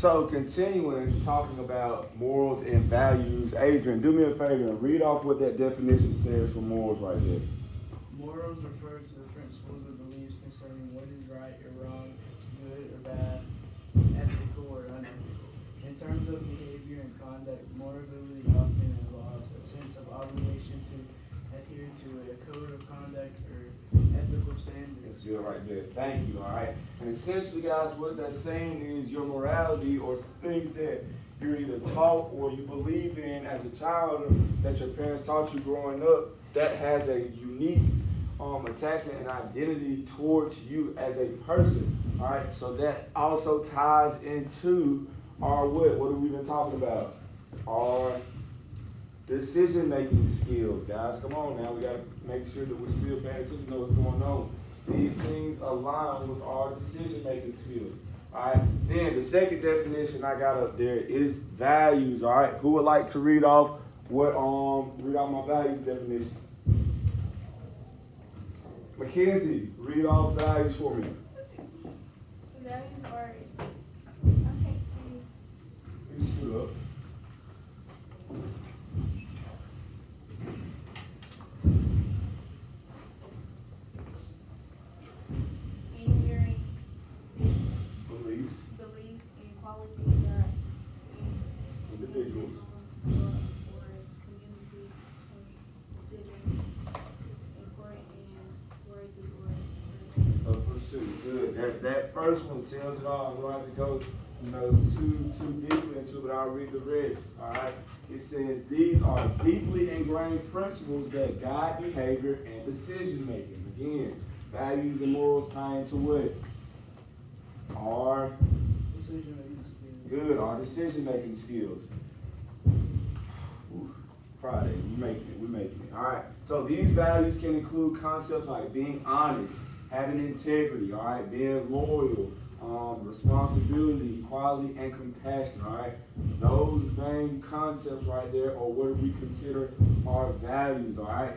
So continuing talking about morals and values, Adrian, do me a favor and read off what that definition says for morals right there. Morals refer to the principles or beliefs concerning what is right or wrong, good or bad, ethical or unethical. In terms of behavior and conduct, morality often involves a sense of obligation to adhere to a code of conduct or ethical standards. That's good right there. Thank you. All right. And essentially, guys, what that's saying is your morality or things that you're either taught or you believe in as a child or that your parents taught you growing up, that has a unique attachment and identity towards you as a person. All right. So that also ties into our what? What have we been talking about? Our decision-making skills, guys. Come on now. We got to make sure that we're still paying attention to what's going on. These things align with our decision-making skills. All right. Then the second definition I got up there is values. All right. Who would like to read off read off my values definition? Mackenzie, read off values for me. Values are, okay, You scoot up. enduring Beliefs, beliefs and qualities that individuals. or community consider important and worthy or Of pursuit. Good. That first one tells it all. We don't have to go, too deeply into it, but I'll read the rest. All right. It says these are deeply ingrained principles that guide behavior and decision making. Again, values and morals tie into what? Our Decision making skills. good, our decision making skills. Ooh, Friday, we're making it. All right. So these values can include concepts like being honest, having integrity, all right, being loyal, responsibility, equality, and compassion, all right. Those main concepts right there are what we consider our values, all right.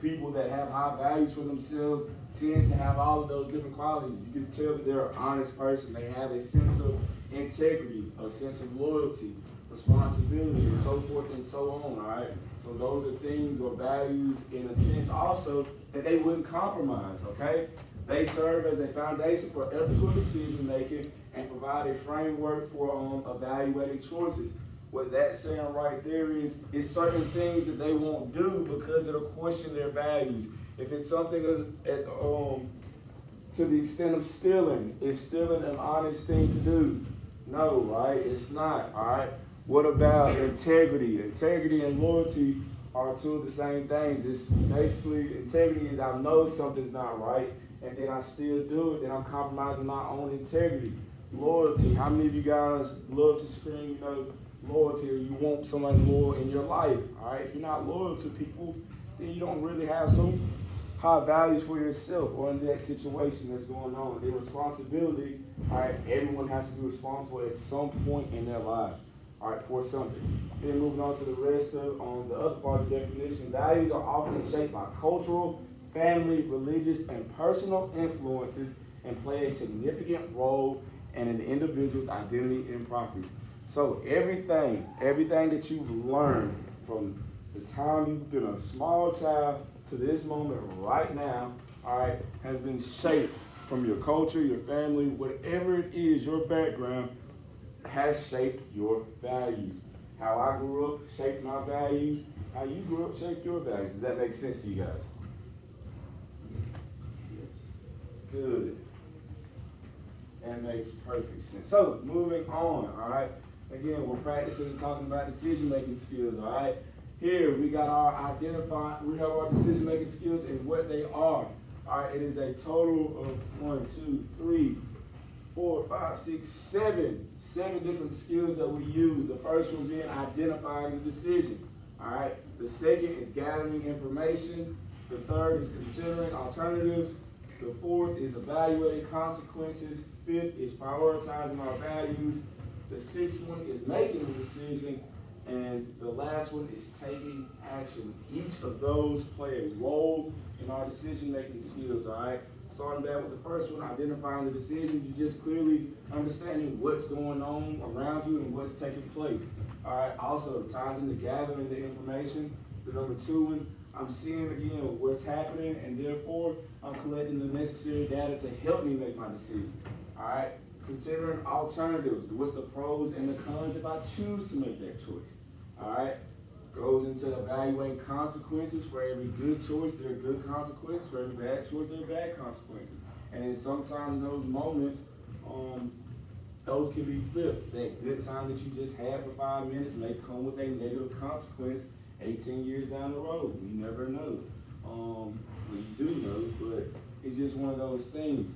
People that have high values for themselves tend to have all of those different qualities. You can tell that they're an honest person. They have a sense of integrity, a sense of loyalty, responsibility, and so forth and so on, all right? So those are things or values in a sense also that they wouldn't compromise, okay? They serve as a foundation for ethical decision making and provide a framework for evaluating choices. What that's saying right there is certain things that they won't do because it'll question their values. If it's something to the extent of stealing, is stealing an honest thing to do? No, right? It's not, all right? What about integrity? Integrity and loyalty are two of the same things. It's basically, integrity is I know something's not right, and then I still do it, then I'm compromising my own integrity. Loyalty, how many of you guys love to scream, loyalty, or you want somebody loyal in your life, all right? If you're not loyal to people, then you don't really have some high values for yourself or in that situation that's going on. The responsibility, all right, everyone has to be responsible at some point in their life, all right, for something. Then moving on to the rest of, on the other part of the definition, values are often shaped by cultural, family, religious, and personal influences and play a significant role in an individual's identity and properties. So everything that you've learned from the time you've been a small child to this moment right now, all right, has been shaped from your culture, your family, whatever it is, your background has shaped your values. How I grew up shaped my values. How you grew up shaped your values. Does that make sense to you guys? Good. That makes perfect sense. So moving on, all right. Again, we're practicing and talking about decision-making skills, all right? Here, we have our decision-making skills and what they are. All right, it is a total of 7 different skills that we use. The first one being identifying the decision, all right? The second is gathering information. The third is considering alternatives. The fourth is evaluating consequences. Fifth is prioritizing our values. The sixth one is making a decision, and the last one is taking action. Each of those play a role in our decision-making skills, all right? starting back with the first one, identifying the decision, you just clearly understanding what's going on around you and what's taking place. All right, also ties into gathering the information. The number two one, I'm seeing again what's happening, and therefore I'm collecting the necessary data to help me make my decision. All right, considering alternatives, what's the pros and the cons if I choose to make that choice. All right, goes into evaluating consequences. For every good choice, there are good consequences. For every bad choice, there are bad consequences. And then sometimes in those moments, those can be flipped. That good time that you just had for 5 minutes may come with a negative consequence 18 years down the road. We never know. Well, you do know, but it's just one of those things.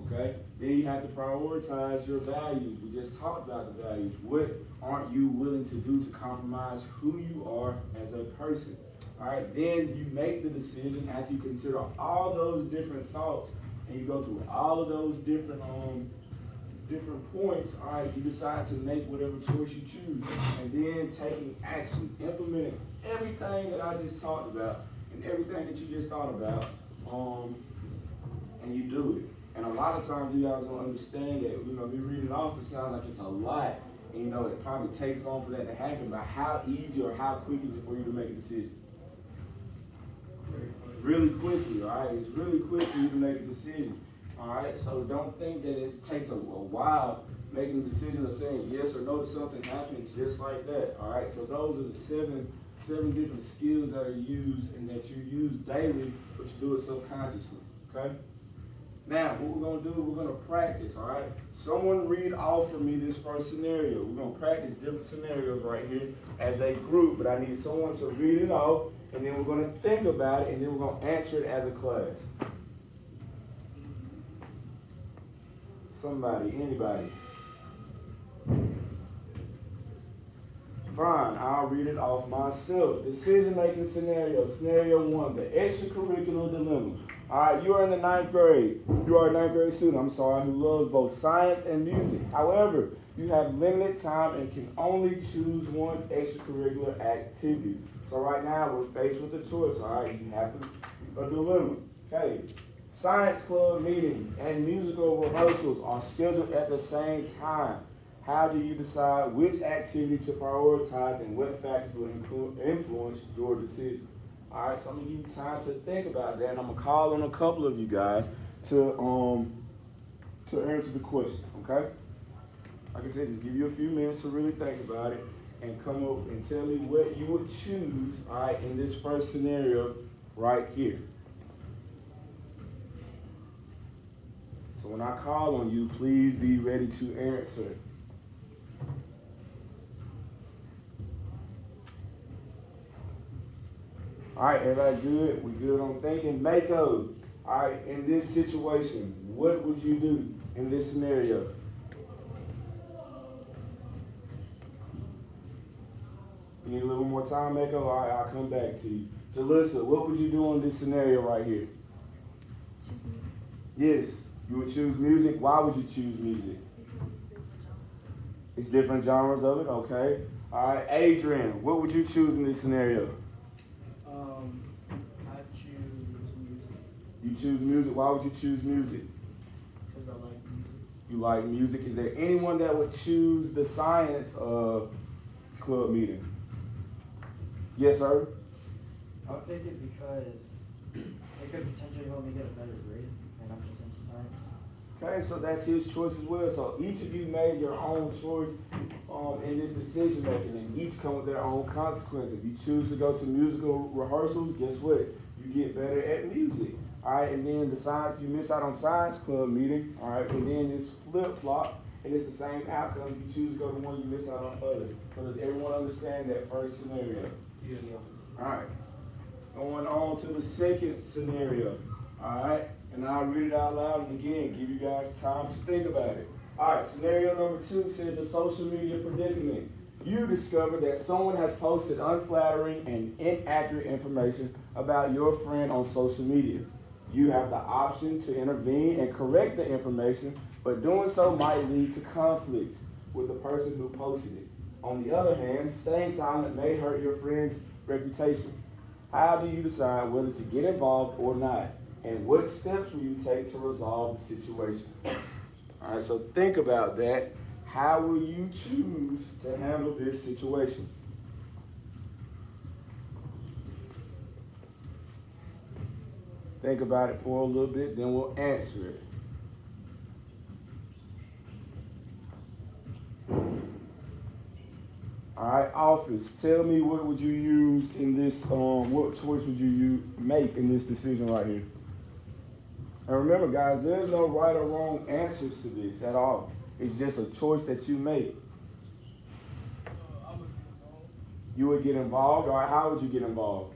Okay? Then you have to prioritize your values. We just talked about the values. What aren't you willing to do to compromise who you are as a person? All right, then you make the decision after you consider all those different thoughts and you go through all of those different points. All right, you decide to make whatever choice you choose, and then taking action, implementing everything that I just talked about and everything that you just thought about, and you do it. And a lot of times you guys don't understand that, me reading it off, it sounds like it's a lot. And it probably takes long for that to happen, but how easy or how quick is it for you to make a decision? Really quickly, all right? It's really quick for you to make a decision, all right? So don't think that it takes a while making a decision of saying yes or no to something happens just like that, all right? So those are the seven different skills that are used and that you use daily, but you do it subconsciously, okay? Now, what we're going to do, we're going to practice, all right? Someone read off for me this first scenario. We're going to practice different scenarios right here as a group, but I need someone to read it off, and then we're going to think about it, and then we're going to answer it as a class. Somebody, anybody. Fine, I'll read it off myself. Decision-making scenario. Scenario 1, the extracurricular dilemma. All right, you are in the 9th grade. You are a 9th grade student, who loves both science and music. However, you have limited time and can only choose one extracurricular activity. So right now, we're faced with a choice, all right? You have a dilemma. Okay, science club meetings and musical rehearsals are scheduled at the same time. How do you decide which activity to prioritize and what factors will influence your decision? All right, so I'm gonna give you time to think about that, and I'm gonna call on a couple of you guys to answer the question. Okay? Like I said, just give you a few minutes to really think about it and come up and tell me what you would choose. All right, in this first scenario right here. So when I call on you, please be ready to answer. All right, everybody good? We good on thinking? Mako, all right, in this situation, what would you do in this scenario? You need a little more time, Mako? All right, I'll come back to you. Jalissa, what would you do in this scenario right here? Yes, you would choose music. Why would you choose music? It's different genres of it, okay. All right, Adrian, what would you choose in this scenario? I choose music. You choose music. Why would you choose music? Because I like music. You like music. Is there anyone that would choose the science club meeting? Yes, sir? I would pick it because it could potentially help me get a better grade, and I'm just into science. Okay, so that's his choice as well. So each of you made your own choice in this decision making, and each come with their own consequences. If you choose to go to musical rehearsals, guess what? You get better at music. All right, and then the science, you miss out on science club meeting. All right, and then it's flip flop, and it's the same outcome. You choose to go to one, you miss out on others. So does everyone understand that first scenario? Yeah. All right. Going on to the second scenario. All right, and I'll read it out loud and again give you guys time to think about it. All right, scenario number 2 says the social media predicament. You discover that someone has posted unflattering and inaccurate information about your friend on social media. You have the option to intervene and correct the information, but doing so might lead to conflicts with the person who posted it. On the other hand, staying silent may hurt your friend's reputation. How do you decide whether to get involved or not? And what steps will you take to resolve the situation? All right, so think about that. How will you choose to handle this situation? Think about it for a little bit, then we'll answer it. All right, office, tell me what would you use in this, what choice would you make in this decision right here? And remember, guys, there's no right or wrong answers to this at all. It's just a choice that you make. You would get involved? All right, how would you get involved?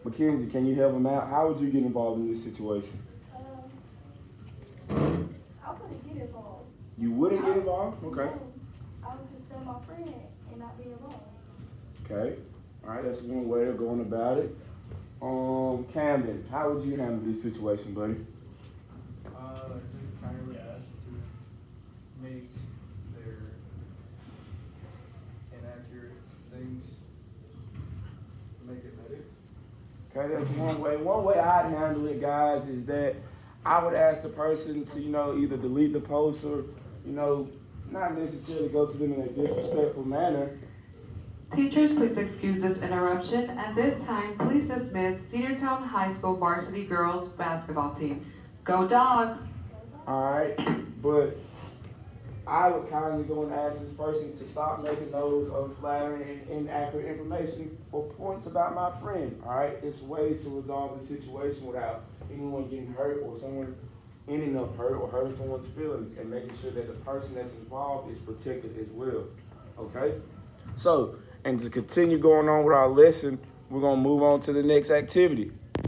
Mackenzie, can you help him out? How would you get involved in this situation? I wouldn't get involved. You wouldn't get involved? Okay. No, I would just tell my friend and not be involved. Okay. All right, that's one way of going about it. Camden, how would you handle this situation, buddy? Just kindly ask to make their inaccurate things make it better. Okay, that's one way. One way I'd handle it, guys, is that I would ask the person to, either delete the post or, not necessarily go to them in a disrespectful manner. Teachers, please excuse this interruption. At this time, please dismiss Cedartown High School varsity girls basketball team. Go Dogs! All right, but I would kindly go and ask this person to stop making those unflattering and inaccurate information or points about my friend. All right, it's ways to resolve the situation without anyone getting hurt or someone ending up hurt or hurting someone's feelings, and making sure that the person that's involved is protected as well. Okay, so and to continue going on with our lesson, we're gonna move on to the next activity.